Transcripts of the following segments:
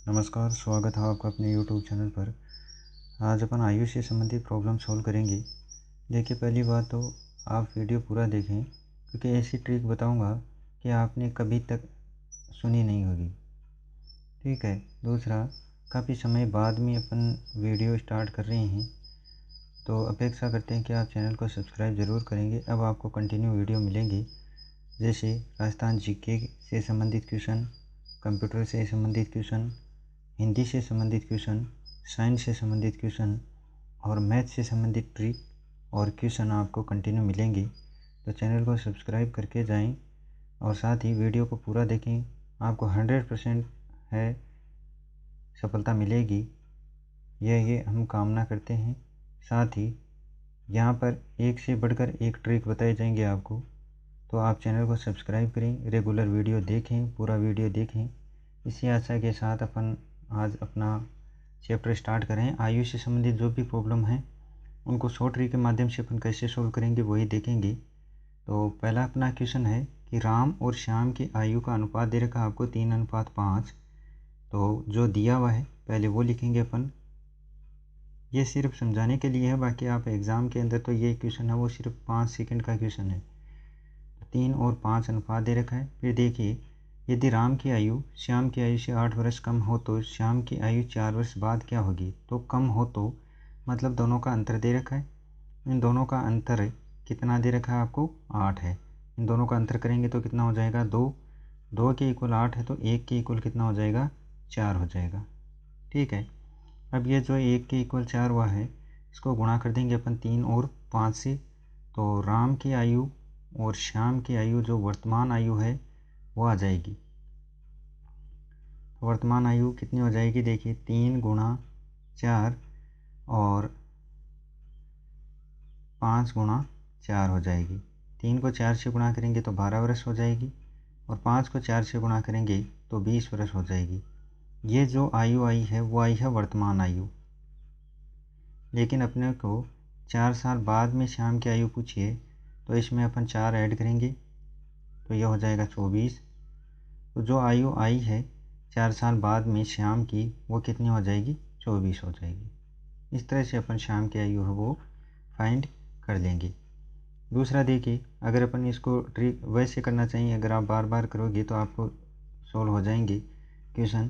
नमस्कार, स्वागत है आपका अपने YouTube चैनल पर। आज अपन आयु से संबंधित प्रॉब्लम सॉल्व करेंगे। देखिए, पहली बात तो आप वीडियो पूरा देखें, क्योंकि ऐसी ट्रिक बताऊंगा कि आपने कभी तक सुनी नहीं होगी। ठीक है। दूसरा, काफ़ी समय बाद में अपन वीडियो स्टार्ट कर रहे हैं, तो अपेक्षा करते हैं कि आप चैनल को सब्सक्राइब ज़रूर करेंगे। अब आपको कंटिन्यू वीडियो मिलेंगी, जैसे राजस्थान जीके से संबंधित क्वेश्चन, कंप्यूटर से संबंधित क्वेश्चन, हिंदी से संबंधित क्वेश्चन, साइंस से संबंधित क्वेश्चन और मैथ से संबंधित ट्रिक और क्वेश्चन आपको कंटिन्यू मिलेंगे। तो चैनल को सब्सक्राइब करके जाएं और साथ ही वीडियो को पूरा देखें। आपको 100% है सफलता मिलेगी, ये हम कामना करते हैं। साथ ही यहाँ पर एक से बढ़कर एक ट्रिक बताए जाएंगे आपको, तो आप चैनल को सब्सक्राइब करें, रेगुलर वीडियो देखें, पूरा वीडियो देखें। इसी आशा के साथ अपन आज अपना चैप्टर स्टार्ट करें। आयु से संबंधित जो भी प्रॉब्लम है उनको शॉर्ट ट्रिक के माध्यम से अपन कैसे सोल्व करेंगे वही देखेंगे। तो पहला अपना क्वेश्चन है कि राम और श्याम की आयु का अनुपात दे रखा आपको 3:5। तो जो दिया हुआ है पहले वो लिखेंगे अपन। ये सिर्फ समझाने के लिए है, बाकी आप एग्ज़ाम के अंदर तो ये क्वेश्चन है वो सिर्फ 5 सेकंड का क्वेश्चन है। 3 और 5 अनुपात दे रखा है। फिर देखिए, यदि राम की आयु श्याम की आयु से 8 वर्ष कम हो तो श्याम की आयु 4 वर्ष बाद क्या होगी। तो कम हो तो मतलब दोनों का अंतर दे रखा है। इन दोनों का अंतर कितना दे रखा है आपको, 8 है। इन दोनों का अंतर करेंगे तो कितना हो जाएगा, 2 के इक्वल 8 है, तो 1 के इक्वल कितना हो जाएगा, 4 हो जाएगा। ठीक है। अब ये जो 1 के इक्वल 4 हुआ है, इसको गुणा कर देंगे अपन 3 और 5 से। तो राम की आयु और श्याम की आयु जो वर्तमान आयु है वो आ जाएगी। वर्तमान आयु कितनी हो जाएगी, देखिए 3 गुणा 4 और 5 गुणा 4 हो जाएगी। 3 को 4 से गुणा करेंगे तो 12 वर्ष हो जाएगी और 5 को 4 से गुणा करेंगे तो 20 वर्ष हो जाएगी। ये जो आयु आई है वो आई है वर्तमान आयु। लेकिन अपने को 4 साल बाद में श्याम की आयु पूछिए, तो इसमें अपन 4 ऐड करेंगे तो यह हो जाएगा 24। तो जो आयु आई है 4 साल बाद में श्याम की, वो कितनी हो जाएगी, 24 हो जाएगी। इस तरह से अपन श्याम की आयु है वो फाइंड कर लेंगे। दूसरा देखिए, अगर अपन इसको ट्रिक वैसे करना चाहिए, अगर आप बार बार करोगे तो आपको सोल्व हो जाएंगे क्वेश्चन।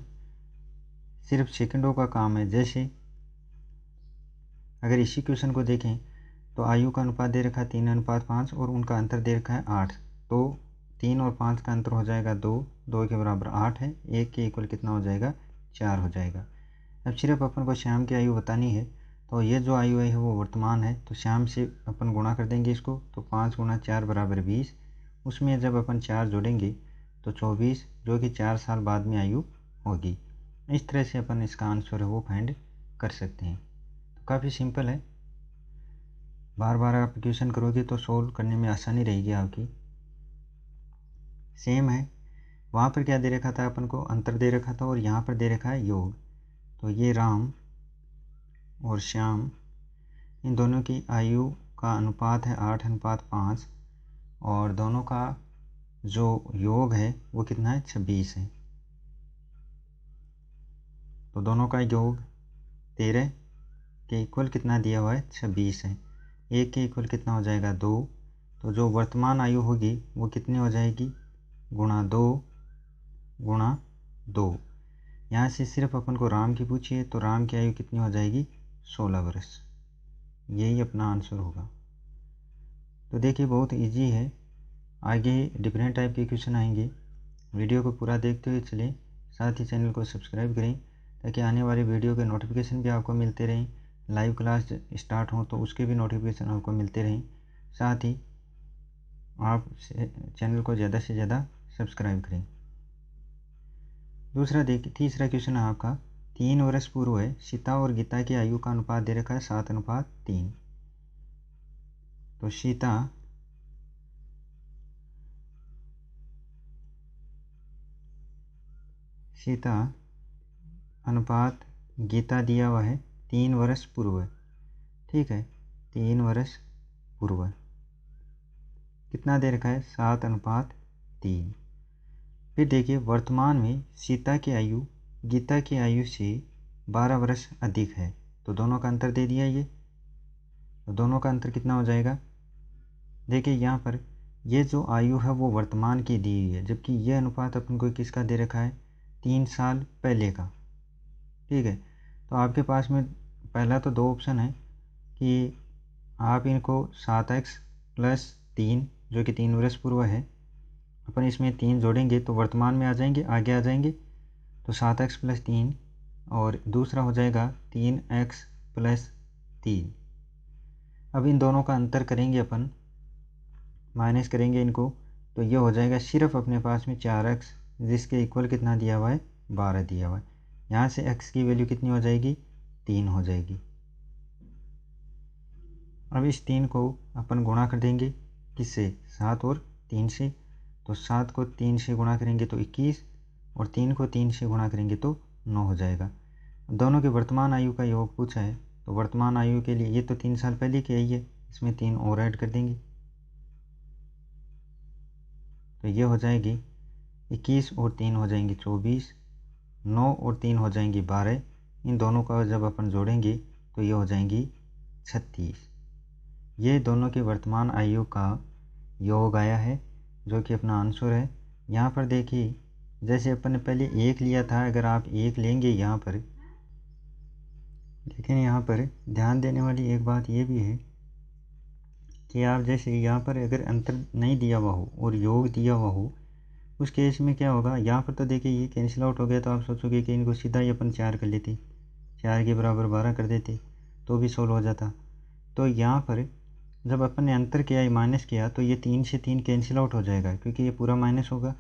सिर्फ सेकंडों का काम है। जैसे अगर इसी क्वेश्चन को देखें तो आयु का अनुपात दे रखा है 3:5 और उनका अंतर दे रखा है 8। तो 3 और 5 का अंतर हो जाएगा 2 के बराबर 8 है। 1 के इक्वल कितना हो जाएगा, 4 हो जाएगा। अब सिर्फ अपन को श्याम की आयु बतानी है, तो ये जो आयु है वो वर्तमान है, तो श्याम से अपन गुणा कर देंगे इसको। तो 5 गुणा 4 बराबर 20। उसमें जब अपन 4 जोड़ेंगे तो 24, जो कि 4 साल बाद में आयु होगी। इस तरह से अपन इसका आंसर है वो फाइंड कर सकते हैं। तो काफ़ी सिंपल है। बार बार आप क्वेश्चन करोगे तो सोल्व करने में आसानी रहेगी आपकी। सेम है, वहाँ पर क्या दे रखा था अपन को, अंतर दे रखा था, और यहाँ पर दे रखा है योग। तो ये राम और श्याम, इन दोनों की आयु का अनुपात है 8:5 और दोनों का जो योग है वो कितना है, 26 है। तो दोनों का योग 13 के इक्वल कितना दिया हुआ है, 26 है। 1 के इक्वल कितना हो जाएगा, 2। तो जो वर्तमान आयु होगी वो कितनी हो जाएगी, गुणा 2 गुणा 2। यहाँ से सिर्फ अपन को राम की पूछिए तो राम की आयु कितनी हो जाएगी, 16 वर्ष। यही अपना आंसर होगा। तो देखिए, बहुत इजी है। आगे डिफरेंट टाइप के क्वेश्चन आएंगे। वीडियो को पूरा देखते हुए चलें, साथ ही चैनल को सब्सक्राइब करें ताकि आने वाले वीडियो के नोटिफिकेशन भी आपको मिलते रहें। लाइव क्लास स्टार्ट हो तो उसके भी नोटिफिकेशन आपको मिलते रहें। साथ ही आप चैनल को ज़्यादा से ज़्यादा सब्सक्राइब करें। दूसरा देखिए, तीसरा क्वेश्चन है आपका, 3 वर्ष पूर्व है सीता और गीता की आयु का अनुपात दे रखा है 7:3। तो सीता अनुपात गीता दिया हुआ है 3 वर्ष पूर्व। ठीक है, 3 वर्ष पूर्व कितना दे रखा है, 7:3। फिर देखिए, वर्तमान में सीता की आयु गीता की आयु से 12 वर्ष अधिक है। तो दोनों का अंतर दे दिया ये, तो दोनों का अंतर कितना हो जाएगा। देखिए यहाँ पर ये जो आयु है वो वर्तमान की दी हुई है, जबकि ये अनुपात अपन को किसका दे रखा है, 3 साल पहले का। ठीक है, तो आपके पास में पहला तो 2 ऑप्शन है कि आप इनको 7x + 3 जो कि 3 वर्ष पूर्व है, अपन इसमें 3 जोड़ेंगे तो वर्तमान में आ जाएंगे, आगे आ जाएंगे, तो 7x + 3, और दूसरा हो जाएगा 3x + 3। अब इन दोनों का अंतर करेंगे अपन, माइनस करेंगे इनको, तो ये हो जाएगा सिर्फ अपने पास में 4x, जिसके इक्वल कितना दिया हुआ है, 12 दिया हुआ है। यहाँ से x की वैल्यू कितनी हो जाएगी, 3 हो जाएगी। अब इस 3 को अपन गुणा कर देंगे किससे, 7 और 3 से, तो 7 को 3 से गुणा करेंगे तो 21, और 3 को 3 से गुणा करेंगे तो 9 हो जाएगा। दोनों के वर्तमान आयु का योग पूछा है, तो वर्तमान आयु के लिए ये तो 3 साल पहले की आई है, इसमें 3 और ऐड कर देंगे, तो ये हो जाएगी 21 और 3 हो जाएंगे 24, 9 और 3 हो जाएंगी 12, इन दोनों का जब अपन जोड़ेंगे तो ये हो जाएंगी 36। ये दोनों की वर्तमान आयु का योग आया है, जो कि अपना आंसर है। यहाँ पर देखिए जैसे अपन ने पहले 1 लिया था, अगर आप 1 लेंगे यहाँ पर, लेकिन यहाँ पर ध्यान देने वाली एक बात ये भी है कि आप जैसे यहाँ पर अगर अंतर नहीं दिया हुआ हो और योग दिया हुआ हो, उस केस में क्या होगा, यहाँ पर तो देखिए ये कैंसिल आउट हो गया, तो आप सोचोगे कि इनको सीधा ही अपन 4 कर लेते, 4 के बराबर 12 कर देते तो भी सोल्व हो जाता। तो यहाँ पर जब अपन ने अंतर किया, ये माइनस किया, तो ये 3 से 3 कैंसिल आउट हो जाएगा, क्योंकि ये पूरा माइनस होगा।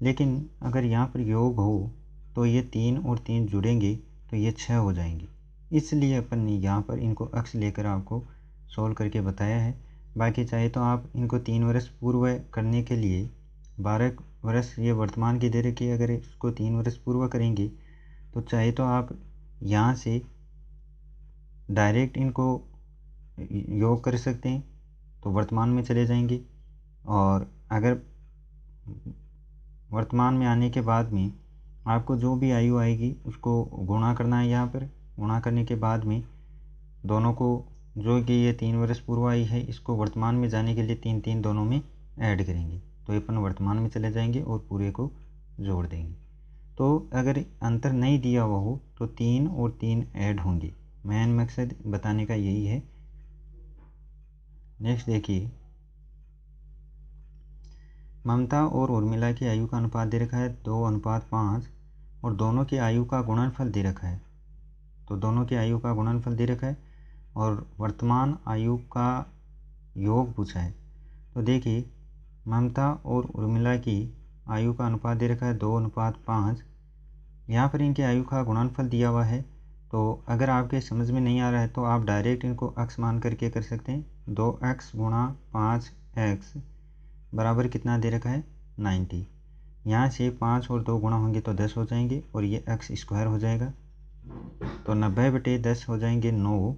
लेकिन अगर यहाँ पर योग हो तो ये 3 और 3 जुड़ेंगे तो ये 6 हो जाएंगे, इसलिए अपन ने यहाँ पर इनको अक्स लेकर आपको सोल्व करके बताया है। बाकी चाहे तो आप इनको 3 वर्ष पूर्व करने के लिए 12 वर्ष ये वर्तमान की दे रखी है, अगर इसको 3 वर्ष पूर्व करेंगे तो चाहे तो आप यहाँ से डायरेक्ट इनको योग कर सकते हैं, तो वर्तमान में चले जाएंगे, और अगर वर्तमान में आने के बाद में आपको जो भी आयु आएगी उसको गुणा करना है। यहाँ पर गुणा करने के बाद में दोनों को, जो कि ये 3 वर्ष पूर्व आई है, इसको वर्तमान में जाने के लिए 3 3 दोनों में ऐड करेंगे, तो ये अपन वर्तमान में चले जाएंगे और पूरे को जोड़ देंगे। तो अगर अंतर नहीं दिया हुआ हो तो 3 और 3 ऐड होंगे, मेन मकसद बताने का यही है। नेक्स्ट देखिए, ममता और उर्मिला की आयु का अनुपात दे रखा है 2:5, और दोनों की आयु का गुणनफल दे रखा है, तो दोनों की आयु का गुणनफल दे रखा है और वर्तमान आयु का योग पूछा है। तो देखिए ममता और उर्मिला की आयु का अनुपात दे रखा है 2:5, यहाँ पर इनकी आयु का गुणनफल दिया हुआ है, तो अगर आपके समझ में नहीं आ रहा है तो आप डायरेक्ट इनको x मान करके कर सकते हैं। 2x × 5x बराबर कितना दे रखा है, 90। यहाँ से 5 और 2 गुणा होंगे तो 10 हो जाएंगे, और ये x² हो जाएगा, तो 90/10 हो जाएंगे 9,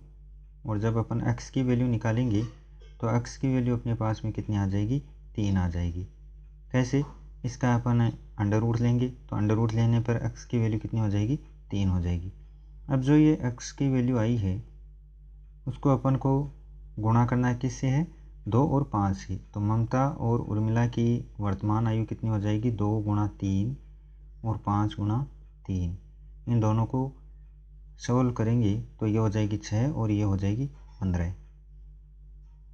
और जब अपन x की वैल्यू निकालेंगे तो x की वैल्यू अपने पास में कितनी आ जाएगी, 3 आ जाएगी। कैसे, इसका अपन अंडर रूट लेंगे, तो अंडर रूट लेने पर x की वैल्यू कितनी हो जाएगी, 3 हो जाएगी। अब जो ये x की वैल्यू आई है उसको अपन को गुणा करना है किससे है, 2 और 5 से, तो ममता और उर्मिला की वर्तमान आयु कितनी हो जाएगी, 2 × 3 और 5 × 3, इन दोनों को सोल्व करेंगे तो ये हो जाएगी 6 और ये हो जाएगी 15,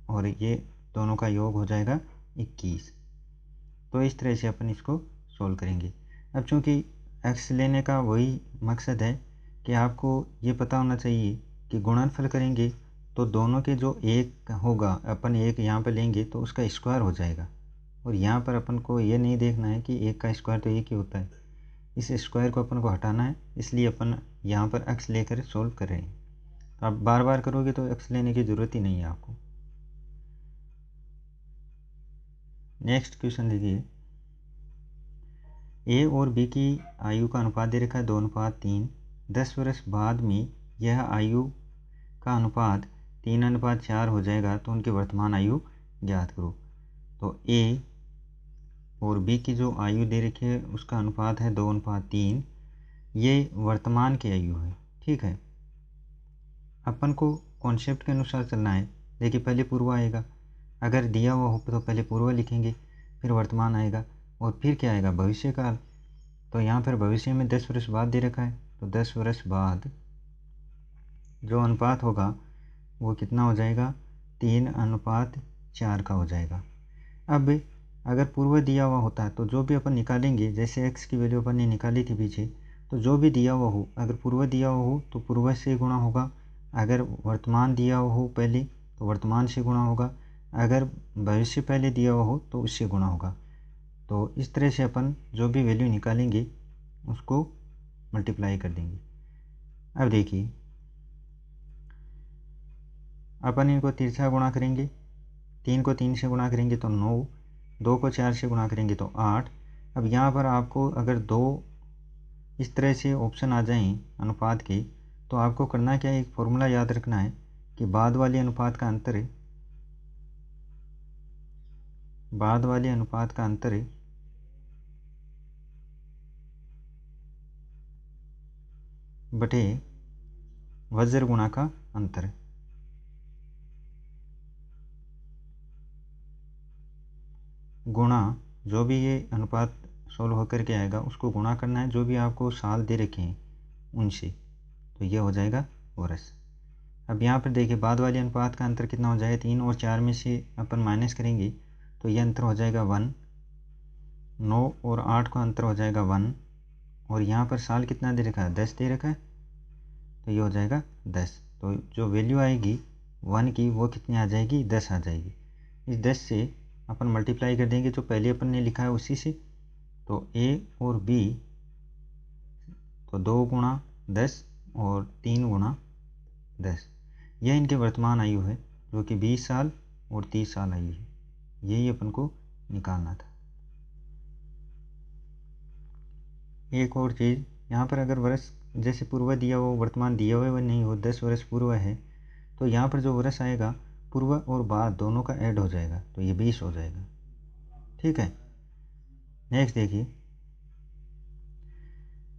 और ये दोनों का योग हो जाएगा 21। तो इस तरह से अपन इसको सोल्व करेंगे। अब चूँकि x लेने का वही मकसद है कि आपको ये पता होना चाहिए कि गुणनफल करेंगे तो दोनों के जो एक होगा, अपन एक यहाँ पर लेंगे तो उसका स्क्वायर हो जाएगा, और यहाँ पर अपन को ये नहीं देखना है कि एक का स्क्वायर तो एक ही होता है, इस स्क्वायर को अपन को हटाना है, इसलिए अपन यहाँ पर x लेकर सोल्व कर रहे हैं। तो आप बार बार करोगे तो x लेने की ज़रूरत ही नहीं है आपको। नेक्स्ट क्वेश्चन देखिए, ए और बी की आयु का अनुपात दे रखा है 2:3, 10 वर्ष बाद में यह आयु का अनुपात 3:4 हो जाएगा, तो उनकी वर्तमान आयु ज्ञात करो। तो ए और बी की जो आयु दे रखी है उसका अनुपात है 2:3, ये वर्तमान की आयु है। ठीक है, अपन को कॉन्सेप्ट के अनुसार चलना है। देखिए पहले पूर्व आएगा, अगर दिया हुआ हो तो पहले पूर्व लिखेंगे, फिर वर्तमान आएगा और फिर क्या आएगा, भविष्य काल। तो यहाँ पर भविष्य में 10 वर्ष बाद दे रखा है, तो 10 वर्ष बाद जो अनुपात होगा वो कितना हो जाएगा, 3:4 का हो जाएगा। अब अगर पूर्व दिया हुआ होता है तो जो भी अपन निकालेंगे, जैसे x की वैल्यू अपन ने निकाली थी पीछे, तो जो भी दिया हुआ हो, अगर पूर्व दिया हुआ हो तो पूर्व से गुणा होगा, अगर वर्तमान दिया हुआ हो पहले तो वर्तमान से गुणा होगा, अगर भविष्य पहले दिया हुआ हो तो उससे गुणा होगा। तो इस तरह से अपन जो भी वैल्यू निकालेंगे उसको मल्टीप्लाई कर देंगे। अब देखिए अपन इनको तिरछा गुणा करेंगे, 3 को 3 से गुणा करेंगे तो 9, 2 को 4 से गुणा करेंगे तो 8। अब यहाँ पर आपको अगर दो इस तरह से ऑप्शन आ जाएं अनुपात के, तो आपको करना क्या है, एक फॉर्मूला याद रखना है कि बाद वाले अनुपात का अंतर बटे वज्र गुणा का अंतर। गुणा जो भी ये अनुपात सोल्व होकर के आएगा उसको गुणा करना है, जो भी आपको साल दे रखे हैं उनसे, तो ये हो जाएगा वर्ष। अब यहाँ पर देखिए बाद वाले अनुपात का अंतर कितना हो जाएगा, 3 और 4 में से अपन माइनस करेंगे तो ये अंतर हो जाएगा 1, 9 और 8 का अंतर हो जाएगा 1, और यहाँ पर साल कितना दे रखा है, 10 दे रखा है, तो ये हो जाएगा 10। तो जो वैल्यू आएगी 1 की वो कितनी आ जाएगी, 10 आ जाएगी। इस 10 से अपन मल्टीप्लाई कर देंगे जो पहले अपन ने लिखा है उसी से, तो a और b, तो 2 गुणा 10 और 3 गुणा 10, यह इनके वर्तमान आयु है जो कि 20 साल और 30 साल आयु है। यही अपन को निकालना था। एक और चीज़ यहाँ पर, अगर वर्ष जैसे पूर्व दिया हो वर्तमान दिया हुआ नहीं हो, 10 वर्ष पूर्व है, तो यहाँ पर जो वर्ष आएगा पूर्व और बाद दोनों का ऐड हो जाएगा, तो ये 20 हो जाएगा। ठीक है, नेक्स्ट देखिए,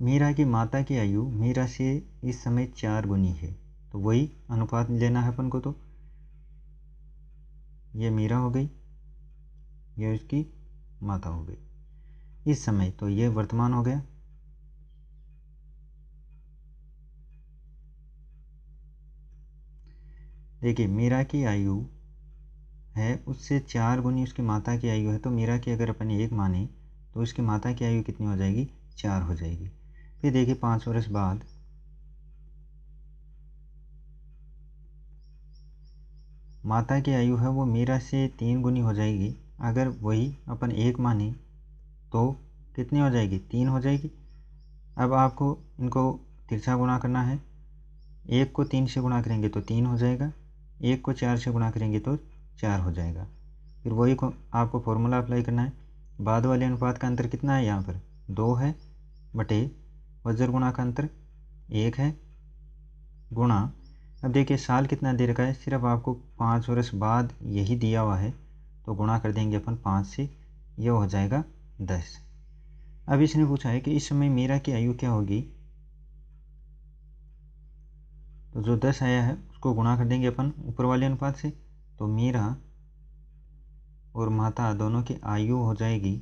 मीरा की माता की आयु मीरा से इस समय 4 गुनी है, तो वही अनुपात लेना है अपन को। तो ये मीरा हो गई, ये उसकी माता हो गई इस समय, तो ये वर्तमान हो गया। देखिए मीरा की आयु है उससे 4 गुनी उसकी माता की आयु है, तो मीरा की अगर अपन 1 माने तो उसकी माता की आयु कितनी हो जाएगी, 4 हो जाएगी। फिर देखिए 5 वर्ष बाद माता की आयु है वो मीरा से 3 गुनी हो जाएगी, अगर वही अपन 1 माने तो कितनी हो जाएगी, 3 हो जाएगी। अब आपको इनको तिरछा गुणा करना है, 1 को 3 से गुणा करेंगे तो 3 हो जाएगा, 1 को 4 से गुणा करेंगे तो 4 हो जाएगा। फिर वही को आपको फॉर्मूला अप्लाई करना है, बाद वाले अनुपात का अंतर कितना है, यहाँ पर 2 है, बटे वज्र गुणा का अंतर 1 है, गुणा, अब देखिए साल कितना दे रखा है, सिर्फ आपको 5 वर्ष बाद यही दिया हुआ है, तो गुणा कर देंगे अपन 5 से, यह हो जाएगा 10। अब इसने पूछा है कि इस समय मीरा की आयु क्या होगी, तो जो 10 आया है उसको गुणा कर देंगे अपन ऊपर वाले अनुपात से, तो मीरा और माता दोनों की आयु हो जाएगी,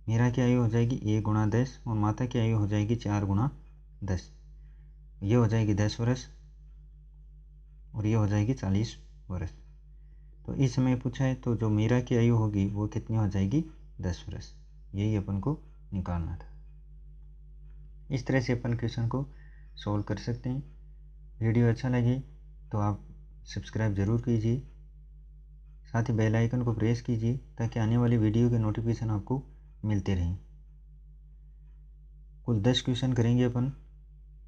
मीरा की आयु हो जाएगी 1 गुणा 10 और माता की आयु हो जाएगी 4 गुणा 10, ये हो जाएगी 10 वर्ष और ये हो जाएगी 40 वर्ष। तो इस समय पूछा है तो जो मीरा की आयु होगी वो कितनी हो जाएगी, 10 वर्ष। यही अपन को निकालना था। इस तरह से अपन क्वेश्चन को सॉल्व कर सकते हैं। वीडियो अच्छा लगे तो आप सब्सक्राइब ज़रूर कीजिए, साथ ही बेल आइकन को प्रेस कीजिए ताकि आने वाली वीडियो के नोटिफिकेशन आपको मिलते रहें। कुल 10 क्वेश्चन करेंगे अपन।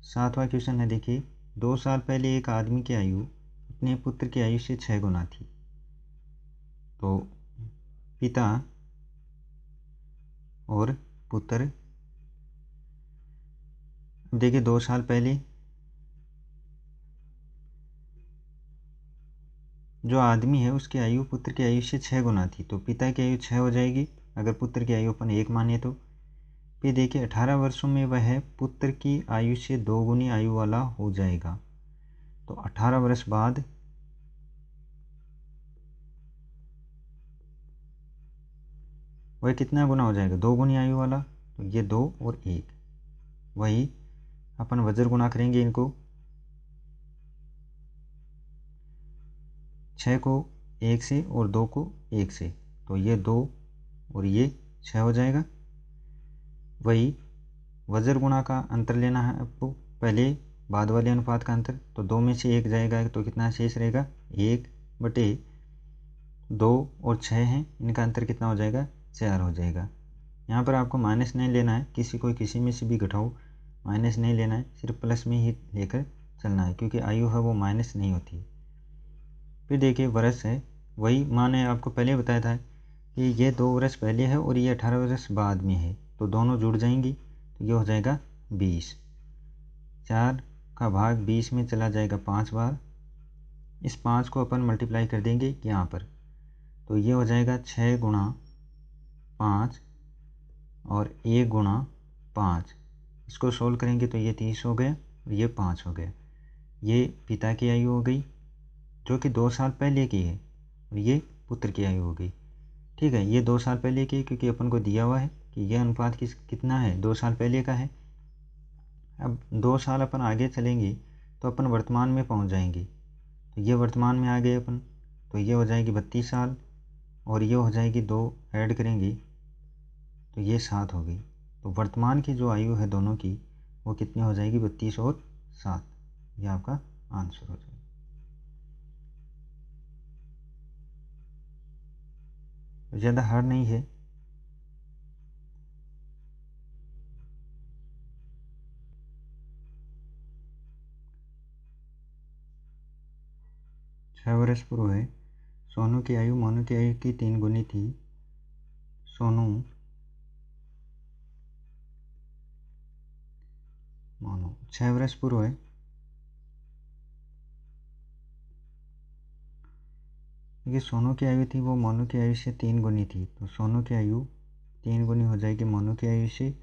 7वां क्वेश्चन है, देखिए 2 साल पहले एक आदमी की आयु अपने पुत्र की आयु से 6 गुना थी, तो पिता और पुत्र, देखिए 2 साल पहले जो आदमी है उसकी आयु पुत्र की आयु से 6 गुना थी, तो पिता की आयु 6 हो जाएगी, अगर पुत्र की आयु अपन 1 माने तो फिर देखिए 18 वर्षों में वह पुत्र की आयु से 2 गुनी आयु वाला हो जाएगा। तो 18 वर्ष बाद वह कितना गुना हो जाएगा, 2 गुनी आयु वाला। तो ये 2 और 1, वही अपन वज्र गुणा करेंगे इनको। 6 को 1 से और 2 को 1 से, तो ये 2 और ये 6 हो जाएगा। वही वज्र गुणा का अंतर लेना है आपको, पहले बाद वाले अनुपात का अंतर। तो 2 में से 1 जाएगा तो कितना शेष रहेगा, 1/2 और 6 हैं, इनका अंतर कितना हो जाएगा, 4 हो जाएगा। यहाँ पर आपको माइनस नहीं लेना है, किसी में से भी घटाओ, माइनस नहीं लेना है, सिर्फ प्लस में ही लेकर चलना है, क्योंकि आयु है वो माइनस नहीं होती। फिर देखिए वर्ष है, वही मैंने आपको पहले बताया था कि ये 2 वर्ष पहले है और ये 18 वर्ष बाद में है, तो दोनों जुड़ जाएंगी, तो ये हो जाएगा 20। 4 का भाग 20 में चला जाएगा 5 बार। इस 5 को अपन मल्टीप्लाई कर देंगे यहाँ पर, तो ये हो जाएगा 6 गुणा 5 और 1 गुणा 5। इसको सोल्व करेंगे तो ये 30 हो गया और ये 5 हो गया। ये पिता की आयु हो गई जो कि 2 साल पहले की है, और ये पुत्र की आयु हो गई। ठीक है, ये 2 साल पहले की, क्योंकि अपन को दिया हुआ है कि यह अनुपात कितना है, 2 साल पहले का है। अब 2 साल अपन आगे चलेंगे तो अपन वर्तमान में पहुंच जाएंगे, तो ये वर्तमान में आ गए अपन, तो ये हो जाएगी 32 साल और ये हो जाएगी 2 ऐड करेंगे तो ये 7 हो गई। तो वर्तमान की जो आयु है दोनों की वो कितनी हो जाएगी, 32 और 7। ये आपका आंसर हो जाएगा। ज़्यादा हार्ड नहीं है। छः वर्ष पूर्व है, सोनू की आयु मोनू की आयु की 3 गुनी थी। सोनू मोनू 6 वर्ष पूर्व है, ये सोनू की आयु थी वो मोनू की आयु से 3 गुनी थी, तो सोनू की आयु 3 गुनी हो जाएगी मोनू की आयु से।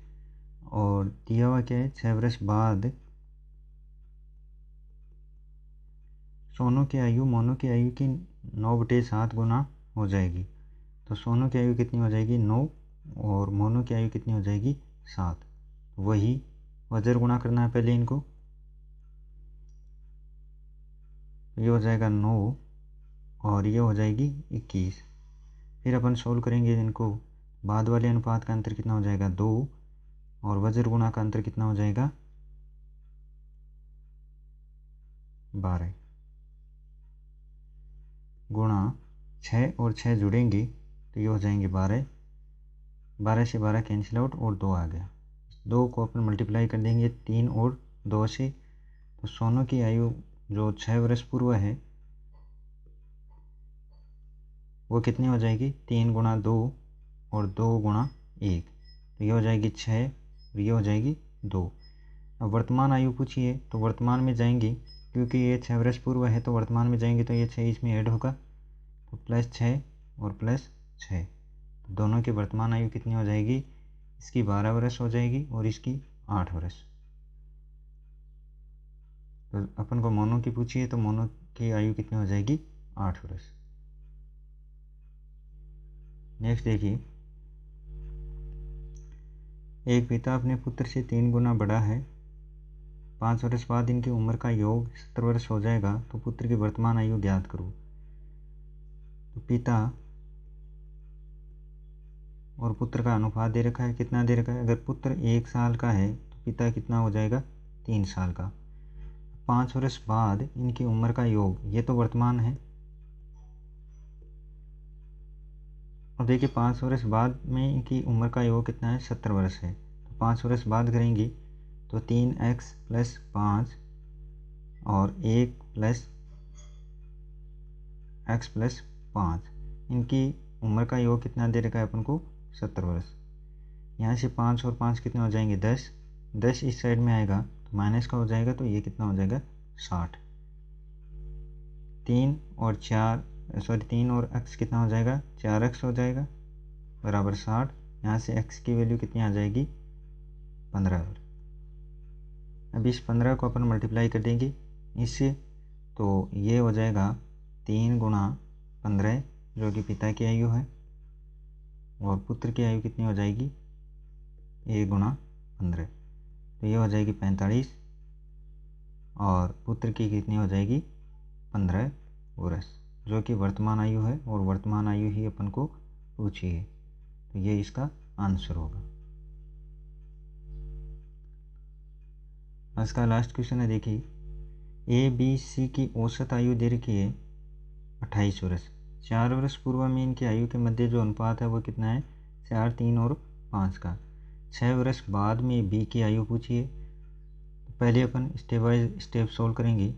और दिया हुआ क्या है, 6 वर्ष बाद सोनू की आयु मोनू की आयु की 9/7 गुना हो जाएगी। तो सोनू की आयु कितनी हो जाएगी, 9, और मोनू की आयु कितनी हो जाएगी, 7। वही वज्र गुणा करना है पहले इनको, ये हो जाएगा 9 और ये हो जाएगी 21। फिर अपन सोल्व करेंगे इनको, बाद वाले अनुपात का अंतर कितना हो जाएगा, 2, और वज्र गुणा का अंतर कितना हो जाएगा, 12 गुणा 6 और 6 जुड़ेंगे तो ये हो जाएंगे 12। 12 से 12 कैंसिल आउट और 2 आ गया। 2 को अपन मल्टीप्लाई कर देंगे 3 और 2 से, तो सोनू की आयु जो 6 वर्ष पूर्व है वो कितनी हो जाएगी, 3 गुणा 2 और 2 गुणा 1, तो ये हो जाएगी 6 और ये हो जाएगी 2। अब वर्तमान आयु पूछिए तो वर्तमान में जाएंगे, क्योंकि ये 6 वर्ष पूर्व है तो वर्तमान में जाएंगे तो ये 6 इसमें ऐड होगा, तो +6 और +6, तो दोनों की वर्तमान आयु कितनी हो जाएगी, इसकी 12 वर्ष हो जाएगी और इसकी 8 वर्ष। तो अपन को मोनू की पूछिए तो मोनू की आयु कितनी हो जाएगी, 8 वर्ष। नेक्स्ट देखिए, एक पिता अपने पुत्र से 3 गुना बड़ा है, 5 वर्ष बाद इनकी उम्र का योग 70 वर्ष हो जाएगा, तो पुत्र की वर्तमान आयु ज्ञात करो। तो पिता और पुत्र का अनुपात दे रखा है, कितना दे रखा है, अगर पुत्र 1 साल का है तो पिता कितना हो जाएगा, 3 साल का। 5 वर्ष बाद इनकी उम्र का योग, ये तो वर्तमान है, और देखिए 5 वर्ष बाद में इनकी उम्र का योग कितना है, 70 वर्ष है। तो 5 वर्ष बाद करेंगे तो 3x + 5 और 1 + x + 5, इनकी उम्र का योग कितना दे रखा है अपन को, 70 वर्ष। यहाँ से 5 और 5 कितने हो जाएंगे, 10, 10 इस साइड में आएगा तो माइनस का हो जाएगा, तो ये कितना हो जाएगा, 60। 3 और x कितना हो जाएगा, 4x हो जाएगा बराबर 60। यहाँ से x की वैल्यू कितनी आ जाएगी, 15 वर्ष। अब इस 15 को अपन मल्टीप्लाई कर देंगे इससे, तो ये हो जाएगा 3 गुणा 15 जो कि पिता की आयु है, और पुत्र की आयु कितनी हो जाएगी 1 गुणा 15, तो ये हो जाएगी 45, और पुत्र की कितनी हो जाएगी 15 वर्ष जो कि वर्तमान आयु है, और वर्तमान आयु ही अपन को पूछी है, तो ये इसका आंसर होगा। आज का लास्ट क्वेश्चन है, देखिए ए बी सी की औसत आयु दे रखी है 28 वर्ष। 4 वर्ष पूर्व में इनकी आयु के मध्य जो अनुपात है वो कितना है 4, 3 और 5 का। 6 वर्ष बाद में बी की आयु पूछी है, तो पहले अपन स्टेप बाय स्टेप सोल्व करेंगे।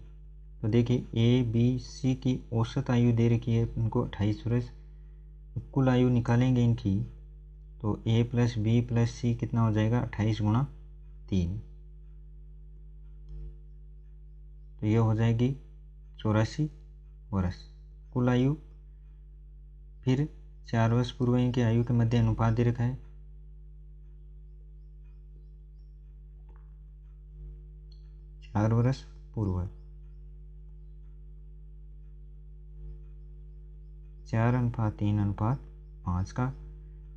तो देखिए ए बी सी की औसत आयु दे रखी है इनको 28 वर्ष, कुल आयु निकालेंगे इनकी, तो ए प्लस बी प्लस सी कितना हो जाएगा 28 गुणा 3, तो ये हो जाएगी 84 वर्ष कुल आयु। फिर 4 वर्ष पूर्व इनकी आयु के मध्य अनुपात दे रखा है, चार वर्ष पूर्व 4:3:5 का।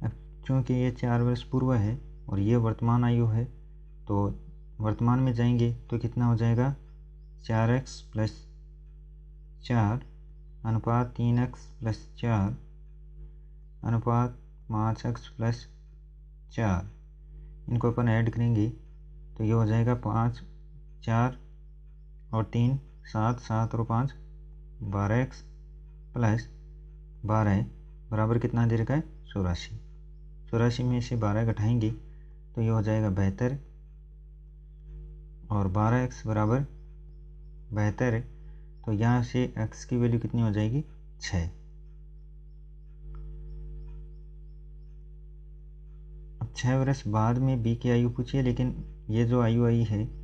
अब चूँकि ये 4 वर्ष पूर्व है और ये वर्तमान आयु है, तो वर्तमान में जाएंगे तो कितना हो जाएगा 4x + 4 अनुपात 3x + 4 अनुपात 5x + 4, इनको अपन ऐड करेंगे तो ये हो जाएगा 5, 4 और 3 7, 7 और 5 12x + 12 बराबर कितना दे रखा है 84। 84 में से 12 घटाएंगे तो ये हो जाएगा 72, और 12x बराबर 72, तो यहाँ से x की वैल्यू कितनी हो जाएगी 6। अब 6 वर्ष बाद में b की आयु पूछी है, लेकिन ये जो आयु आई है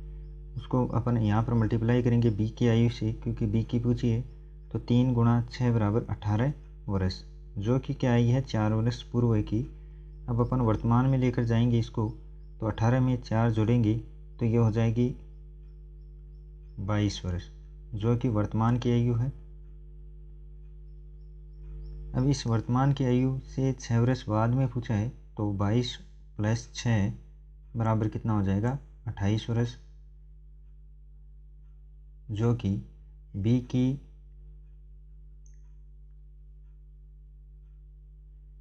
उसको अपन यहाँ पर मल्टीप्लाई करेंगे b की आयु से, क्योंकि b की पूछी है, तो 3 गुणा 6 बराबर 18 वर्ष जो कि क्या आई है 4 वर्ष पूर्व की। अब अपन वर्तमान में लेकर जाएंगे इसको, तो 18 में 4 जोड़ेंगे तो ये हो जाएगी 22 वर्ष जो कि वर्तमान की आयु है। अब इस वर्तमान की आयु से 6 वर्ष बाद में पूछा है, तो 22 + 6 बराबर कितना हो जाएगा 28 वर्ष जो कि बी की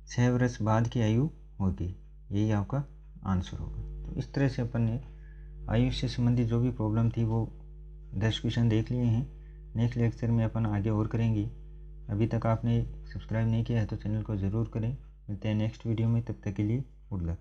6 वर्ष बाद की आयु होगी, यही आपका आंसर होगा। तो इस तरह से अपन ने आयु से संबंधित जो भी प्रॉब्लम थी वो 10 क्वेश्चन देख लिए हैं। नेक्स्ट लेक्चर में अपन आगे और करेंगे। अभी तक आपने सब्सक्राइब नहीं किया है तो चैनल को ज़रूर करें। मिलते हैं नेक्स्ट वीडियो में, तब तक के लिए गुड लक।